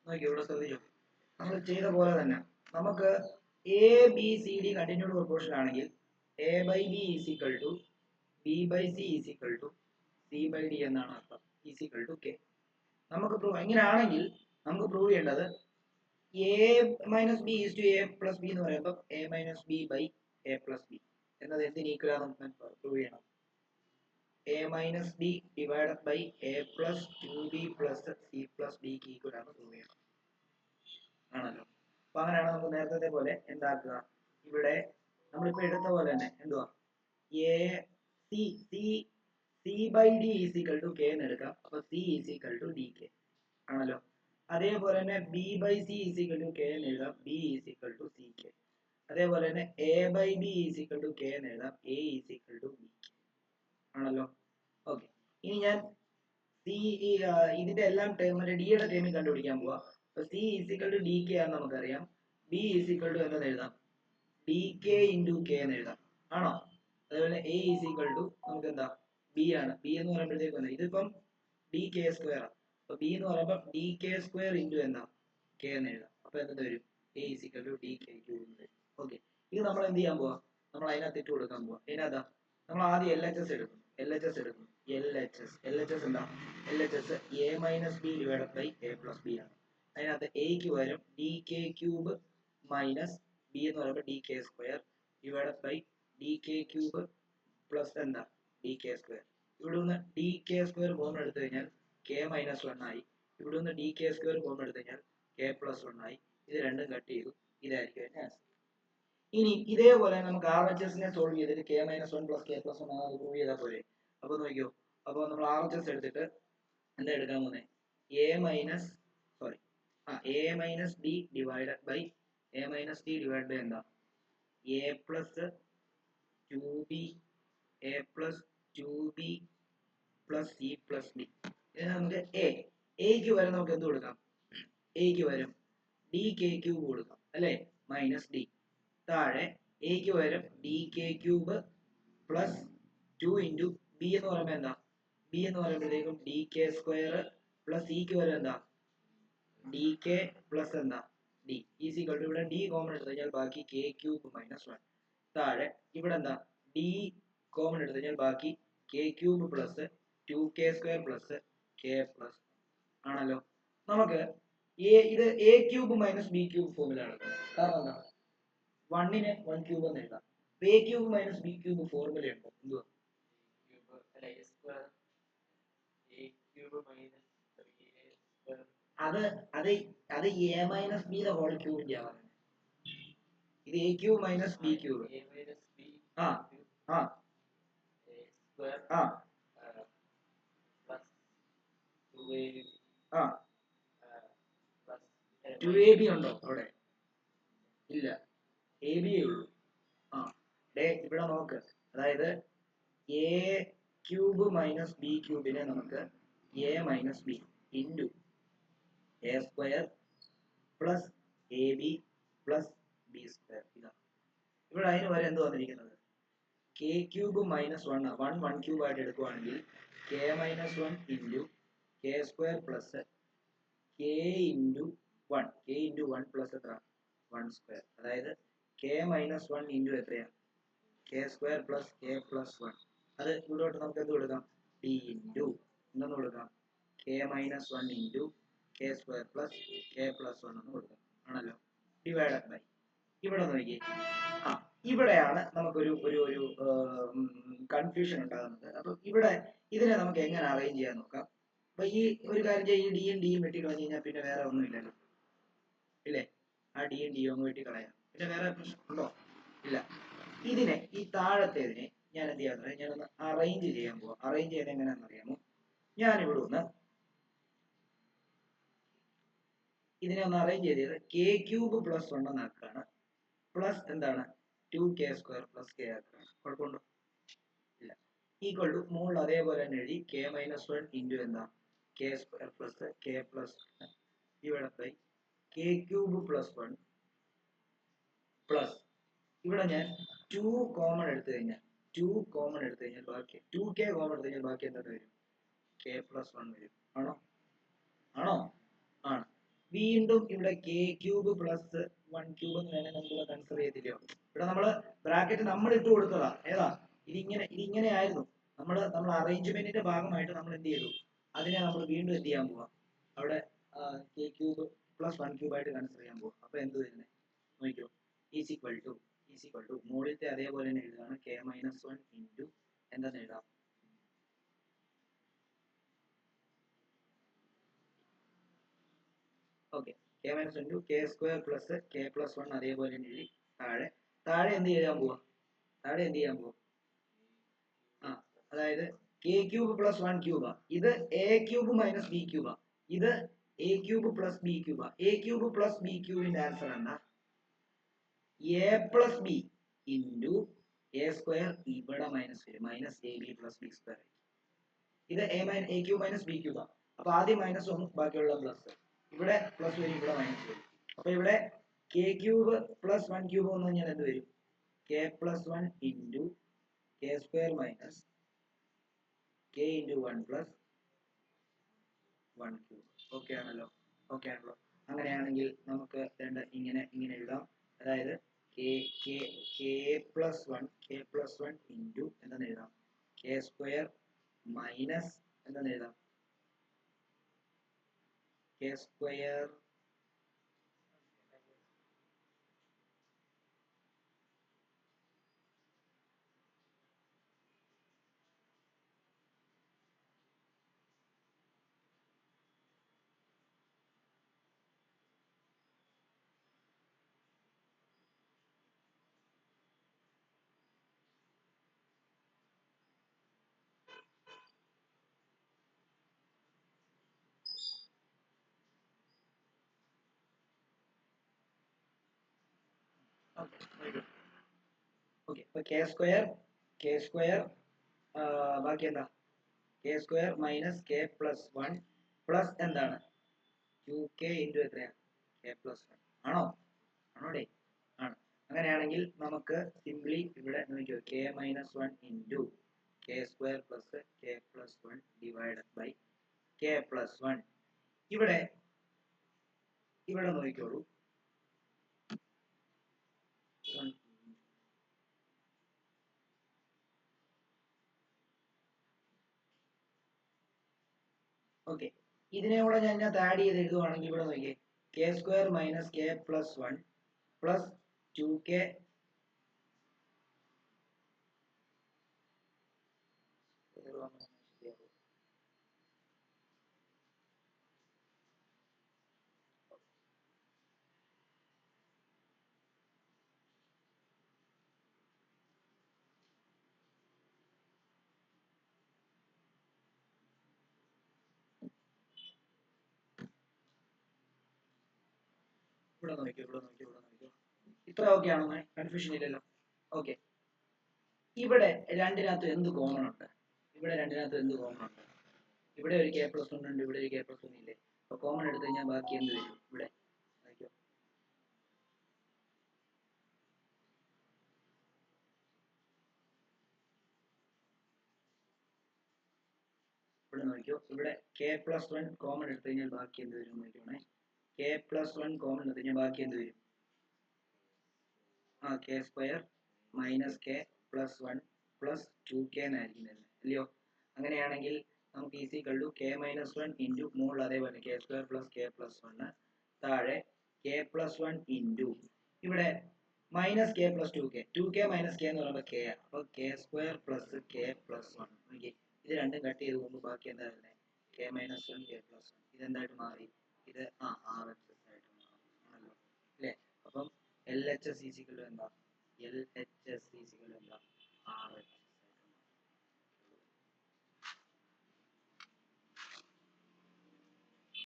നോക്കി ഇവിടെ ശ്രദ്ധിച്ചു. നമ്മൾ ചെയ്ത പോലെ തന്നെ നമുക്ക് a b c d continued proportion ആണെങ്കിൽ a by B is equal to b by C is equal to c by d എന്നാണ് അർത്ഥം. Is equal to k. നമുക്ക് പ്രൂവ് ഇങ്ങനെയാണെങ്കിൽ നമുക്ക് പ്രൂവ് ചെയ്യേണ്ടത് a minus b is to a plus b എന്ന് പറയുമ്പോൾ a minus b by A plus b എന്നത് എന്തിന് ഈക്വൽ ആണെന്ന് പ്രൂവ് ചെയ്യണം. A minus B divided by A plus 2b plus c plus ഡിക്ക് ഈക്വൽ ആണ് പ്രൂവ് ചെയ്യണം. ആണല്ലോ. അപ്പൊ അങ്ങനെയാണ് നമുക്ക് നേരത്തെ പോലെ എന്താക്കുക, ഇവിടെ നമ്മളിപ്പോ എടുത്ത പോലെ തന്നെ എന്തുവാ A C C C by D is equal to K എന്ന് എടുക്കാം. അപ്പൊ C is equal to D K ആണല്ലോ. അതേപോലെ തന്നെ B by C is equal to K എന്ന് എഴുതാം. B is equal to C K. അതേപോലെ തന്നെ A by B is equal to K എന്ന് എഴുതാം. A is equal to B K ആണല്ലോ. ഓക്കെ, ഇനി ഞാൻ സി ഇതിന്റെ എല്ലാം ടേം ഡിയുടെ ടേമിൽ കണ്ടുപിടിക്കാൻ പോവാ. അപ്പൊ C is equal to D K ആണെന്ന് നമുക്കറിയാം. ബി ഈസ് ഈക്വൽ ടു എന്ന് എഴുതാം, ഡി കെ ഇൻറ്റു കെ എന്ന് എഴുതാം. ആണോ? അതേപോലെ എ ഈസ് ഈക്വൽ ടു നമുക്ക് എന്താ ബി ആണ്. ബി എന്ന് പറയുമ്പോഴത്തേക്ക് ഇതിപ്പം ഡി കെ സ്ക്വയർ ആണ്. അപ്പൊ ബി എന്ന് പറയുമ്പോൾ ഡി കെ സ്ക്വയർ ഇൻറ്റു എന്താ കെ എന്ന് എഴുതാം. അപ്പൊ എന്ത് വരും? A is equal to D K cube എന്ന് വരും. ഓക്കെ, ഇത് നമ്മൾ എന്ത് ചെയ്യാൻ പോവാ? നമ്മൾ അതിനകത്ത് ഇട്ട് കൊടുക്കാൻ പോവാ. ഇതിനകത്താ നമ്മൾ ആദ്യം എൽ എച്ച് എസ് എടുക്കും. എൽ എച്ച് എസ് എടുക്കും. എൽ എച്ച് എസ് എന്താ? L H S A minus B divided by A plus B ആണ്. അതിനകത്ത് എക്ക് പകരം D K cube minus B എന്ന് പറയുമ്പോൾ D K square divided by D K cube plus എന്താ D K square. ഇവിടെ നിന്ന് ഡി കെ സ്ക്വയർ കോമൺ എടുത്തു കഴിഞ്ഞാൽ കെ മൈനസ് 1 ആയി. ഇവിടെ നിന്ന് ഡി കെ സ്ക്വയർ കോമൺ എടുത്തു കഴിഞ്ഞാൽ കെ പ്ലസ് 1 ആയി. ഇത് രണ്ടും കട്ട് ചെയ്തു. ഇതായിരിക്കും അതിന്റെ ആൻസർ. ഇനി ഇതേപോലെ നമുക്ക് ആർ എച്ച് എസിനെ സോൾവ് ചെയ്തിട്ട് K minus 1 plus K plus 1 ആണ് പ്രൂവ് ചെയ്താൽ പോലെ. അപ്പൊ നോക്കിയോ, അപ്പൊ നമ്മൾ ആർ എച്ച് എസ് എടുത്തിട്ട് എന്താ എടുക്കാൻ പോകുന്നത്? A minus d divided by a minus d divide by എന്താ a plus 2b a plus 2b plus c plus d. ഇതിന് നമുക്ക് എക്ക് വരെ നമുക്ക് എന്ത് കൊടുക്കാം? എക്ക് വരും ഡി കെ ക്യൂബ് കൊടുക്കാം അല്ലെ, മൈനസ് ഡി. താഴെ എക്ക് വരും D K cube plus 2 into B എന്ന് പറയുമ്പോൾ എന്താ? ബി എന്ന് പറയുമ്പോഴത്തേക്കും ഡി കെ സ്ക്വയർ പ്ലസ് സിക്ക് വരും എന്താ ഡി കെ പ്ലസ് എന്താ ഡി ഈസ് ഈക്വൽ ടു ഇവിടെ ഡി കോമൺ എടുത്തു കഴിഞ്ഞാൽ ബാക്കി കെ ക്യൂബ് മൈനസ് 1. താഴെ ഇവിടെ എന്താ ഡി കോമൺ എടുത്തു കഴിഞ്ഞാൽ ബാക്കി K cube plus 2k square plus K plus ആണല്ലോ. നമുക്ക് ഇത് a cube minus B cube ഫോമിലാണ്. കാരണം എന്താ 1നെ 1 ക്യൂബ് എന്ന് എഴുതാം. A cube minus B cube formula ഉണ്ടോ? എന്തുവാ? അത് അത് അത് എ മൈനസ് ബി ഹോൾ ക്യൂബിന്റെ ആണ്. ഇത് a cube minus B cube. ആ ആ ആ ആ 2ab ഉണ്ടോ അവിടെ? ഇല്ല, എ ബി ഉള്ളൂ. ആ ഇവിടെ നോക്ക്, അതായത് എ ക്യൂബ് മൈനസ് ബി ക്യൂബിനെ നമുക്ക് A minus B into a square plus A b plus b square. ഇതാണ് ഇവിടെ അതിന് വരെ എന്ത് വന്നിരിക്കുന്നത്? കെ ക്യൂബ് മൈനസ് 1 1 ക്യൂബ് ആയിട്ട് എടുക്കുവാണെങ്കിൽ K minus 1 into K square plus K into 1 K into 1 plus എത്ര 1 സ്ക്വയർ. അതായത് കെ മൈനസ് 1 ഇൻറ്റു എത്രയാണ് K square plus K plus 1. അത് ഇവിടോട്ട് നമുക്ക് എന്ത് കൊടുക്കാം? ഡി ഇൻറ്റു എന്തെന്ന് കൊടുക്കാം? K minus 1 into K square plus K plus 1 എന്ന് കൊടുക്കാം. ആണല്ലോ. ഡിവൈഡഡ് ബൈ ഇവിടെ നോക്കി, ആ ഇവിടെയാണ് നമുക്കൊരു ഒരു ഒരു കൺഫ്യൂഷൻ ഉണ്ടാകുന്നത്. അപ്പൊ ഇവിടെ ഇതിനെ നമുക്ക് എങ്ങനെ അറേഞ്ച് ചെയ്യാൻ നോക്കാം. അപ്പൊ ഈ ഒരു കാര്യം ചെയ്യും, ഈ ഡിയും ഡിയും വെട്ടിക്കളഞ്ഞു കഴിഞ്ഞാൽ പിന്നെ വേറെ ഒന്നും ഇല്ലല്ലോ, ഇല്ലേ? ആ ഡിയും ഡിയും ഒന്ന് വെട്ടിക്കളയാം, പിന്നെ വേറെ പ്രശ്നം ഉണ്ടോ? ഇല്ല. ഇതിനെ ഈ താഴത്തേതിനെ ഞാൻ എന്ത് ചെയ്യാൻ ഞാനൊന്ന് അറേഞ്ച് ചെയ്യാൻ പോവാം. അറേഞ്ച് ചെയ്യാൻ എങ്ങനെയാണെന്ന് അറിയാമോ? ഞാനിവിടെ ഒന്ന് ഇതിനെ ഒന്ന് അറേഞ്ച് ചെയ്തത് കെ ക്യൂബ് പ്ലസ് 1 എന്നാക്കാണ്, പ്ലസ് എന്താണ് 2k സ്ക്വയർ പ്ലസ് കെ ആക്കാണ്. കുഴപ്പമുണ്ടോ? ഇല്ല. ഈക്വൽ ടു മുകളിൽ അതേപോലെ തന്നെ എഴുതി കെ മൈനസ് 1 ഇൻറ്റു എന്താ K square plus K plus divide by K cube plus 1 plus ഇവിടെ ഞാൻ 2 കോമൺ എടുത്തു കഴിഞ്ഞാൽ ബാക്കി 2k കോമൺ എടുത്തു കഴിഞ്ഞാൽ ബാക്കി എന്തൊക്കെ വരും? k പ്ലസ് 1 വരും. ആണോ? ആണ്. വീണ്ടും ഇവിടെ കെ ക്യൂബ് പ്ലസ് 1 ക്യൂബ് എന്ന് വേണേൽ നമുക്ക് കൺസിഡർ ചെയ്തില്ലയോ? ഇവിടെ നമ്മൾ ബ്രാക്കറ്റ് നമ്മൾ ഇട്ട് കൊടുത്തതാ. ഏതാ? ഇതിങ്ങനെ ആയിരുന്നു. നമ്മൾ അറേഞ്ച്മെന്റിന്റെ ഭാഗമായിട്ട് നമ്മൾ എന്ത് ചെയ്തു? അതിനെ നമ്മൾ വീണ്ടും എന്ത് ചെയ്യാൻ പോവാം? അവിടെ കെ ക്യൂബ് പ്ലസ് 1 ക്യൂബ് ആയിട്ട് കൺസിഡർ ചെയ്യാൻ പോവാം. അപ്പൊ എന്ത് വരുന്നത് നോക്കിയോ? ഈസ് ഈക്വൽ ടു മുകളിലത്തെ അതേപോലെ തന്നെ എഴുതാണ് കെ മൈനസ് 1 ഇൻറ്റു എന്താന്ന് എഴുതാം? Okay, K minus into K square plus K plus 1 അതേപോലെ തന്നെ എഴുതി താഴെ എന്ത് ചെയ്യാൻ പോവാ? ആ, അതായത് കെ ക്യൂബ് പ്ലസ് 1 ക്യൂബാ. ഇത് എ ക്യൂബ് മൈനസ് ബി ക്യൂബാ. ഇത് എ ക്യൂബ് പ്ലസ് ബി ക്യൂബാ. എ ക്യൂബ് പ്ലസ് ബി ക്യൂബിന്റെ ആൻസർ എന്താ? A plus b into a square ഇവിടെ മൈനസ് വരും, minus a b plus b square. ഇത് എ ക്യൂബ് മൈനസ് ബി ക്യൂബാ. അപ്പൊ ആദ്യം മൈനസ് വന്നു, ബാക്കിയുള്ള പ്ലസ്. ഇവിടെ പ്ലസ് വരും, ഇവിടെ മൈനസ് വരും. അപ്പൊ ഇവിടെ കെ ക്യൂബ് പ്ലസ് 1 ക്യൂബ് വന്നു കഴിഞ്ഞാൽ എന്ത് വരും? K plus 1 into K square minus K into 1 plus 1 cube. Okay ആണല്ലോ? അങ്ങനെയാണെങ്കിൽ നമുക്ക് ഇങ്ങനെ എഴുതാം. അതായത് കെ പ്ലസ് 1 ഇൻറ്റു എന്താന്ന് എഴുതാം? കെ സ്ക്വയർ മൈനസ് എന്താന്ന് എഴുതാം? K square okay. ഇപ്പൊ കെ സ്ക്വയർ ബാക്കി എന്താ? K square minus K plus 1 plus എന്താണ്? 2k ഇൻറ്റു എത്രയാ? കെ പ്ലസ് 1 ആണോടെ? ആണ്. അങ്ങനെയാണെങ്കിൽ നമുക്ക് സിംപ്ലി ഇവിടെ നോക്കിയോ, K minus 1 into K square plus K plus 1 divided by K plus 1. ഇവിടെ നോക്കിക്കോളൂ. ഓക്കെ, ഇതിനെ കൂടെ ഞാൻ ആഡ് ചെയ്ത് എഴുതുവാണെങ്കിൽ ഇവിടെ നോക്കിയേ, K square minus K plus 1 plus 2k ഇവിടെ നോക്കിയോ. ഇത്ര ഓക്കെ ആണോ? കൺഫ്യൂഷൻ ഇല്ലല്ലോ? ഓക്കെ. ഇവിടെ രണ്ടിനകത്ത് എന്ത് കോമൺ ഉണ്ട്? ഇവിടെ ഒരു കെ പ്ലസ് 1 ഉണ്ട്, ഇവിടെ ഒരു കെ പ്ലസ് 1 ഇല്ലേ? അപ്പൊ കോമൺ എടുത്തു കഴിഞ്ഞാൽ ബാക്കി എന്ത് വരും? ഇവിടെ നോക്കിയോ. ഇവിടെ കെ പ്ലസ് 1 കോമൺ എടുത്തു കഴിഞ്ഞാൽ ബാക്കി എന്ത് വരും നോക്കിയോണേ. കെ പ്ലസ് 1 കോമൺ എടുത്തു കഴിഞ്ഞാൽ ബാക്കി എന്ത് വരും? K square minus K plus 1 plus 2k എന്നായിരിക്കും വരുന്നത്, അല്ലയോ? അങ്ങനെയാണെങ്കിൽ നമുക്ക് is equal to K minus 1 into മുകളിൽ അതേപോലെ K square plus K plus 1 താഴെ കെ പ്ലസ് 1 ഇൻറ്റു ഇവിടെ minus K plus 2k minus K എന്ന് പറയുമ്പോൾ കെ. അപ്പോൾ K square plus K plus 1. Okay, ഇത് രണ്ടും കട്ട് ചെയ്ത് പോകുമ്പോൾ ബാക്കി എന്താ വരുന്നത്? K minus 1 K plus 1. ഇതെന്തായിട്ട് മാറി? ഇത് RHS ആയിട്ട് മാറും, ആണല്ലോ അല്ലേ? അപ്പം LHS ഈസിക്കൽ എന്താ? LHS ഈസിക്കൽ എന്താ?